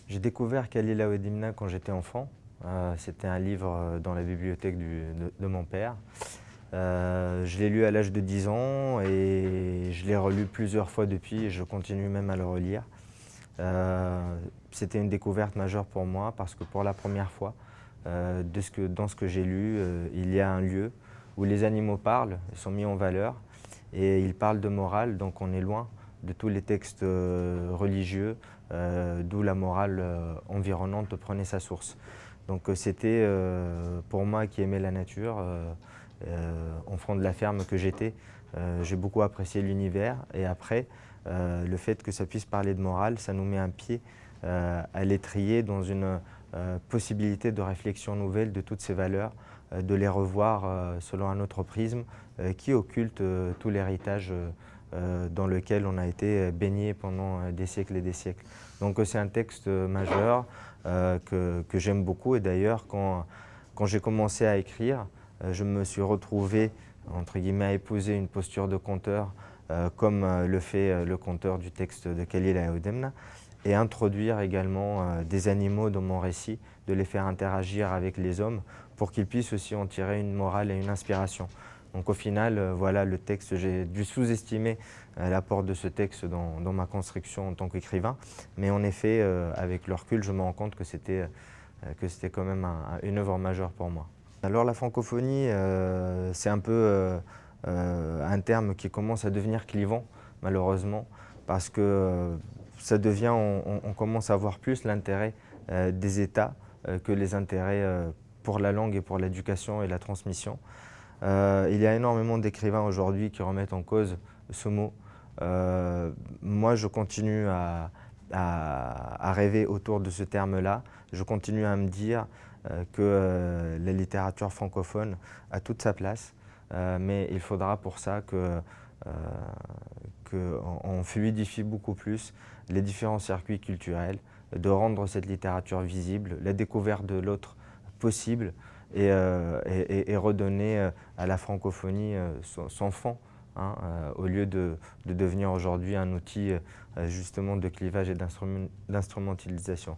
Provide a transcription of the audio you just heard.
J'ai découvert Khalil Awedimna quand j'étais enfant. C'était un livre dans la bibliothèque de mon père. Je l'ai lu à l'âge de 10 ans et je l'ai relu plusieurs fois depuis et je continue même à le relire. C'était une découverte majeure pour moi parce que pour la première fois, dans ce que j'ai lu, il y a un lieu où les animaux parlent, ils sont mis en valeur et ils parlent de morale, donc on est loin de tous les textes religieux d'où la morale environnante prenait sa source. Donc c'était pour moi qui aimais la nature, enfant de la ferme que j'étais, j'ai beaucoup apprécié l'univers et après le fait que ça puisse parler de morale, ça nous met un pied à l'étrier dans une possibilité de réflexion nouvelle de toutes ces valeurs, de les revoir selon un autre prisme qui occulte tout l'héritage dans lequel on a été baigné pendant des siècles et des siècles. Donc c'est un texte majeur que j'aime beaucoup et d'ailleurs quand j'ai commencé à écrire, je me suis retrouvé entre guillemets à épouser une posture de conteur comme le fait le conteur du texte de Khalil Awedimna et introduire également des animaux dans mon récit, de les faire interagir avec les hommes pour qu'ils puissent aussi en tirer une morale et une inspiration. Donc au final, voilà le texte, j'ai dû sous-estimer l'apport de ce texte dans ma construction en tant qu'écrivain, mais en effet, avec le recul, je me rends compte que c'était quand même une œuvre majeure pour moi. Alors la francophonie, c'est un peu un terme qui commence à devenir clivant, malheureusement, parce que ça devient, on commence à voir plus l'intérêt des États que les intérêts pour la langue et pour l'éducation et la transmission. Il y a énormément d'écrivains aujourd'hui qui remettent en cause ce mot. Moi, je continue à rêver autour de ce terme-là. Je continue à me dire que la littérature francophone a toute sa place, mais il faudra pour ça qu'on fluidifie beaucoup plus les différents circuits culturels, de rendre cette littérature visible, la découverte de l'autre possible et redonner à la francophonie son fond, hein, au lieu de devenir aujourd'hui un outil justement de clivage et d'instrumentalisation.